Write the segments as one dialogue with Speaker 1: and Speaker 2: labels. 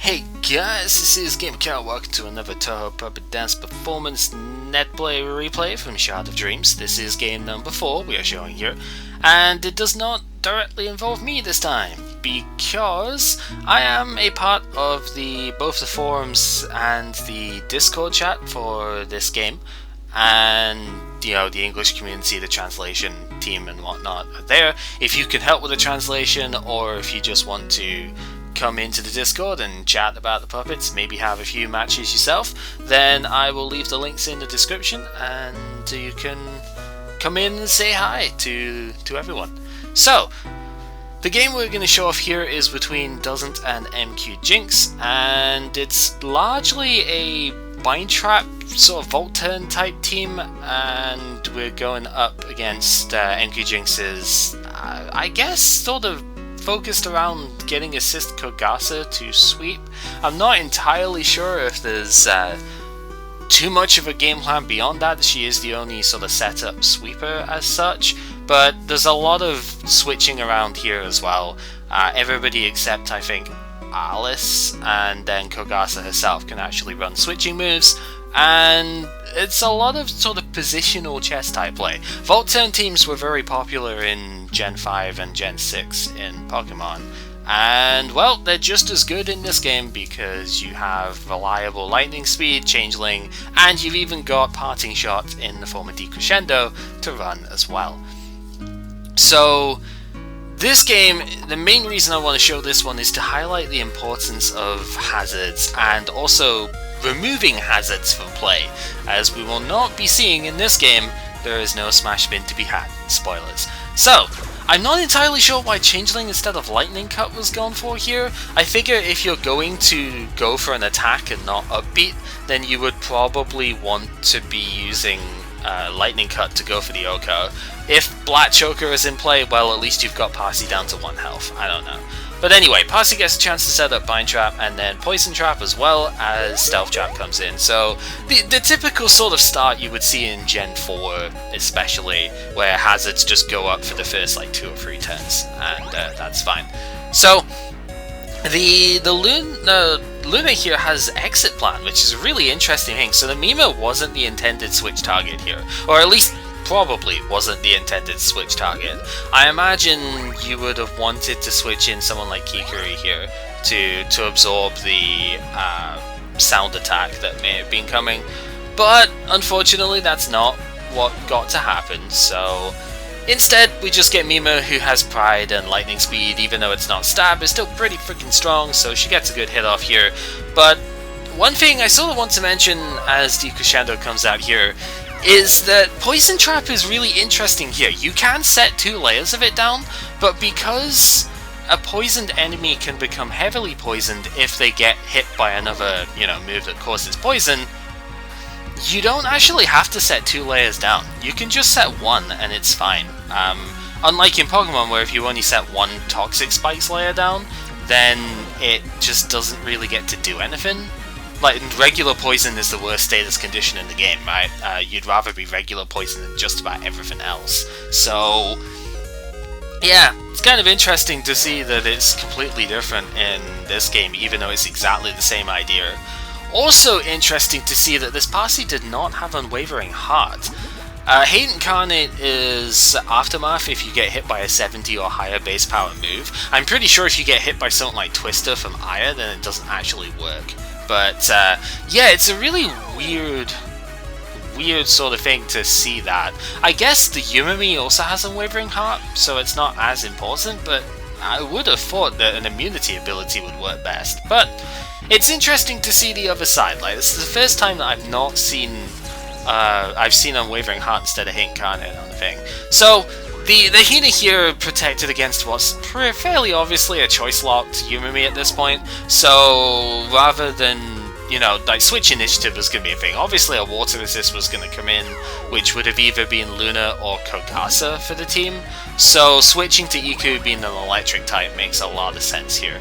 Speaker 1: Hey guys, this is Game Carol. Welcome to another Toho Puppet Dance Performance Netplay replay from Shard of Dreams. This is game number 4 we are showing here, and it does not directly involve me this time, because I am a part of both the forums and the Discord chat for this game, and the English community, the translation team and whatnot are there. If you can help with the translation, or if you just want to come into the Discord and chat about the puppets, maybe have a few matches yourself, then I will leave the links in the description and you can come in and say hi to everyone. So, the game we're going to show off here is between Doesn't and MQ Jinx, and it's largely a bind trap sort of vault turn type team, and we're going up against MQ Jinx's, I guess, sort of focused around getting assist Kogasa to sweep. I'm not entirely sure if there's too much of a game plan beyond that. She is the only sort of setup sweeper as such, but there's a lot of switching around here as well. Everybody except I think Alice and then Kogasa herself can actually run switching moves, and it's a lot of sort of positional chess type play. Vault turn teams were very popular in Gen 5 and Gen 6 in Pokemon, and well, they're just as good in this game because you have reliable lightning speed, changeling, and you've even got parting shot in the form of Decrescendo to run as well. So this game, the main reason I want to show this one is to highlight the importance of hazards and also removing hazards from play. As we will not be seeing in this game, there is no smash spin to be had. Spoilers. So, I'm not entirely sure why Changeling instead of Lightning Cut was gone for here. I figure if you're going to go for an attack and not upbeat, then you would probably want to be using Lightning Cut to go for the Oko. If Black Choker is in play, well, at least you've got Parsi down to 1 health. I don't know. But anyway, Parsi gets a chance to set up Bind Trap and then Poison Trap as well as Stealth Trap comes in. So the typical sort of start you would see in Gen 4 especially, where hazards just go up for the first like 2 or 3 turns, and that's fine. So the Luna here has Exit Plan, which is a really interesting thing. So the Mima wasn't the intended switch target here, or at least probably wasn't the intended switch target. I imagine you would have wanted to switch in someone like Kikuri here to absorb the sound attack that may have been coming, but unfortunately that's not what got to happen. So instead we just get Mima, who has Pride and Lightning Speed. Even though it's not stab, it's still pretty freaking strong, so she gets a good hit off here. But one thing I sort of want to mention as Decrescendo comes out here is that Poison Trap is really interesting here. You can set 2 layers of it down, but because a poisoned enemy can become heavily poisoned if they get hit by another, move that causes poison, you don't actually have to set 2 layers down. You can just set 1 and it's fine. Unlike in Pokemon, where if you only set 1 Toxic Spikes layer down, then it just doesn't really get to do anything. Like, regular poison is the worst status condition in the game, right? You'd rather be regular poison than just about everything else. So, yeah, it's kind of interesting to see that it's completely different in this game, even though it's exactly the same idea. Also interesting to see that this Parsi did not have Unwavering Heart. Hate Incarnate is Aftermath if you get hit by a 70 or higher base power move. I'm pretty sure if you get hit by something like Twister from Aya, then it doesn't actually work. But yeah, it's a really weird sort of thing to see that. I guess the Yumimi also has Unwavering Heart, so it's not as important, but I would have thought that an immunity ability would work best. But it's interesting to see the other side. Like, this is the first time that I've not seen I've seen Unwavering Heart instead of Hate Incarnate on the thing. So the Hina here protected against what's fairly obviously a choice-locked Yumimi at this point, so rather than, like, switch initiative was going to be a thing. Obviously a water resist was going to come in, which would have either been Luna or Kogasa for the team, so switching to Iku being an electric type makes a lot of sense here,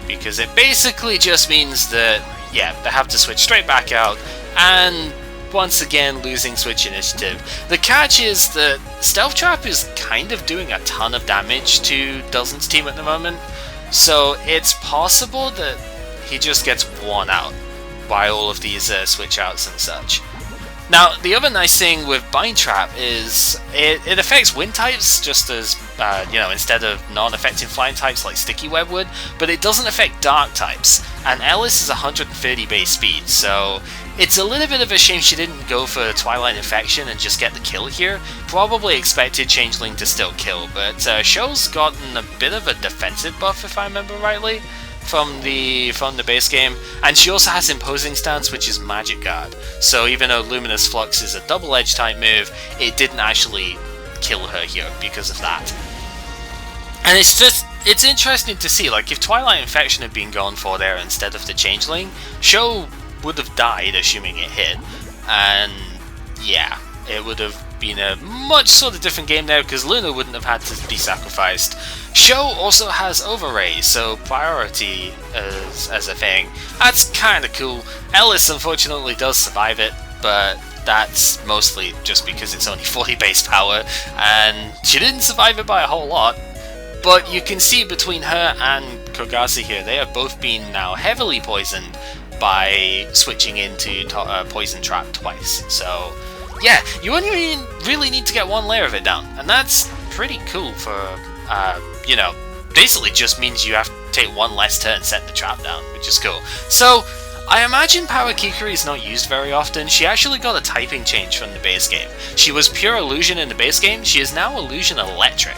Speaker 1: because it basically just means that, yeah, they have to switch straight back out, and once again losing switch initiative. The catch is that Stealth Trap is kind of doing a ton of damage to Doesn't's team at the moment, so it's possible that he just gets worn out by all of these switch outs and such. Now, the other nice thing with Bind Trap is it affects wind types just as, you know, instead of non-affecting flying types like Sticky Web would, but it doesn't affect dark types, and Ellis is 130 base speed, so it's a little bit of a shame she didn't go for Twilight Infection and just get the kill here. Probably expected Changeling to still kill, but Show's gotten a bit of a defensive buff, if I remember rightly, from the base game, and she also has Imposing Stance, which is Magic Guard, so even though Luminous Flux is a double-edged type move, it didn't actually kill her here because of that. And it's interesting to see, like, if Twilight Infection had been gone for there instead of the Changeling, Show would have died, assuming it hit, and yeah, it would have been a much sort of different game there because Luna wouldn't have had to be sacrificed. Show also has Overraise, so priority as a thing. That's kind of cool. Ellis unfortunately does survive it, but that's mostly just because it's only 40 base power, and she didn't survive it by a whole lot. But you can see between her and Kogase here, they have both been now heavily poisoned by switching into Poison Trap twice. So yeah, you only really need to get one layer of it down, and that's pretty cool for, you know, basically just means you have to take one less turn setting the trap down, which is cool. So I imagine Power Kikuri is not used very often. She actually got a typing change from the base game. She was pure Illusion in the base game, she is now Illusion Electric.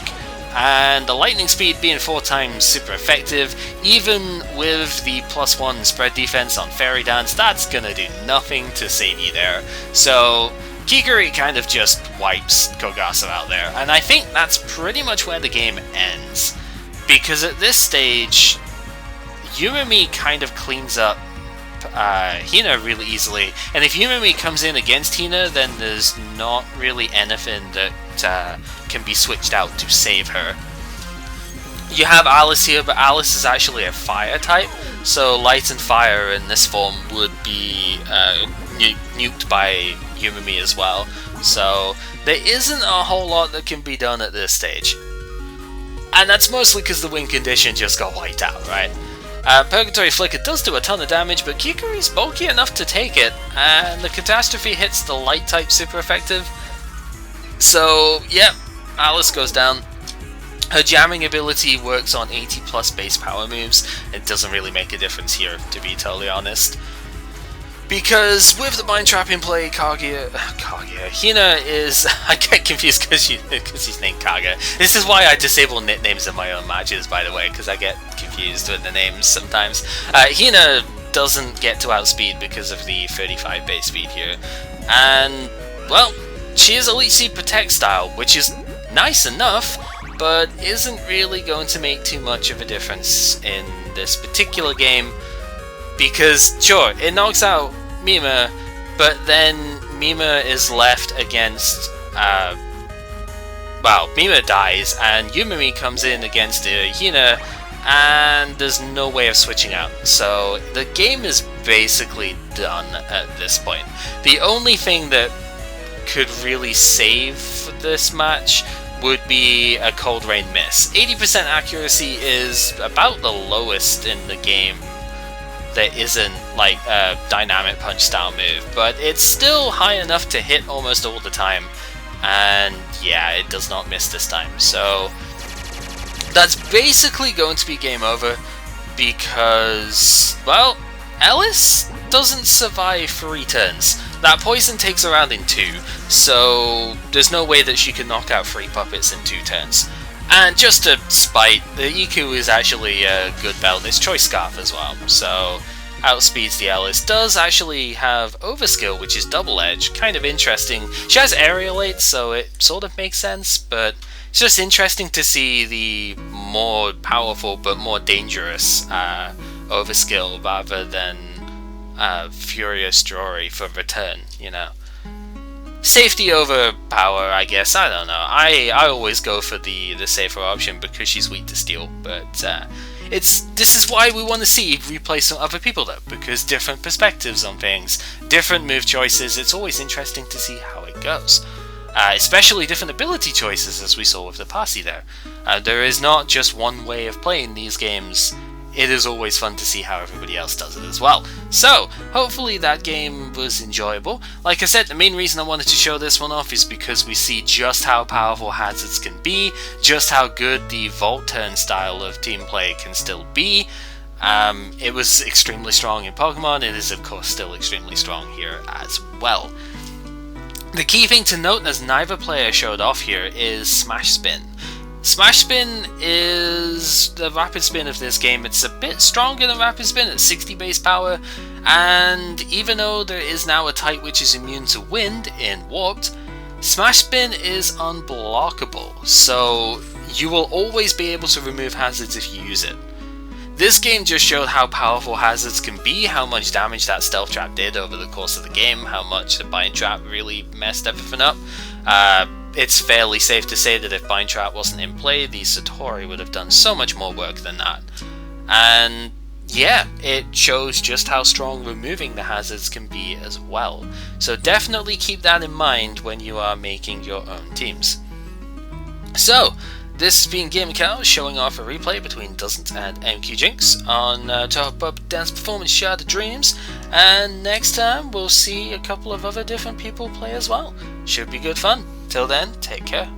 Speaker 1: And the lightning speed being 4 times super effective, even with the +1 spread defense on Fairy Dance, that's gonna do nothing to save you there. So Kikuri kind of just wipes Kogase out there, and I think that's pretty much where the game ends. Because at this stage, Yumimi kind of cleans up Hina really easily, and if Yumimi comes in against Hina, then there's not really anything that can be switched out to save her. You have Alice here, but Alice is actually a fire type, so Light and Fire in this form would be nuked by Yumimi as well, so there isn't a whole lot that can be done at this stage. And that's mostly because the win condition just got wiped out, right? Purgatory Flicker does do a ton of damage, but Kikuri's bulky enough to take it, and the Catastrophe hits the light type super effective. So, yep, Alice goes down. Her jamming ability works on 80 plus base power moves. It doesn't really make a difference here, to be totally honest. Because with the Bind Trap in play, Hina is... I get confused because he's named Kaga. This is why I disable nicknames in my own matches, by the way, because I get confused with the names sometimes. Hina doesn't get to outspeed because of the 35 base speed here. And, well, she is Elite Seed Protect style, which is nice enough, but isn't really going to make too much of a difference in this particular game. Because, sure, it knocks out Mima, but then Mima is left against, well, Mima dies, and Yumimi comes in against Hina, and there's no way of switching out. So, the game is basically done at this point. The only thing that could really save this match would be a Cold Rain miss. 80% accuracy is about the lowest in the game that isn't like a dynamic punch style move, but it's still high enough to hit almost all the time, and yeah, it does not miss this time. So that's basically going to be game over because, well, Ellis doesn't survive 3 turns. That poison takes her out in 2, so there's no way that she can knock out 3 puppets in 2 turns. And just to spite, the Iku is actually a good belt. It's Choice Scarf as well, so outspeeds the Ellis. Does actually have Overskill, which is double edge. Kind of interesting. She has Aerialate, so it sort of makes sense, but it's just interesting to see the more powerful but more dangerous Overskill rather than Furious Jory for return, you know. Safety over power, I guess. I don't know. I always go for the safer option because she's weak to steel. But this is why we want to see replays from other people though, because different perspectives on things, different move choices. It's always interesting to see how it goes. Especially different ability choices, as we saw with the Parsi there. There is not just one way of playing these games it is always fun to see how everybody else does it as well. So, hopefully that game was enjoyable. Like I said, the main reason I wanted to show this one off is because we see just how powerful hazards can be, just how good the vault turn style of team play can still be. It was extremely strong in Pokemon, it is of course still extremely strong here as well. The key thing to note, as neither player showed off here, is Smash Spin. Smash Spin is the rapid spin of this game. It's a bit stronger than rapid spin at 60 base power, and even though there is now a type which is immune to wind in Warped, Smash Spin is unblockable, so you will always be able to remove hazards if you use it. This game just showed how powerful hazards can be, how much damage that Stealth Trap did over the course of the game, how much the Bind Trap really messed everything up. It's fairly safe to say that if Bind Trap wasn't in play, the Satori would have done so much more work than that. And yeah, it shows just how strong removing the hazards can be as well. So definitely keep that in mind when you are making your own teams. So, this has been GamerCow showing off a replay between Doesn't and MQ Jinx on Toho Puppet Dance Performance Shattered Dreams, and next time we'll see a couple of other different people play as well. Should be good fun. Till then, take care.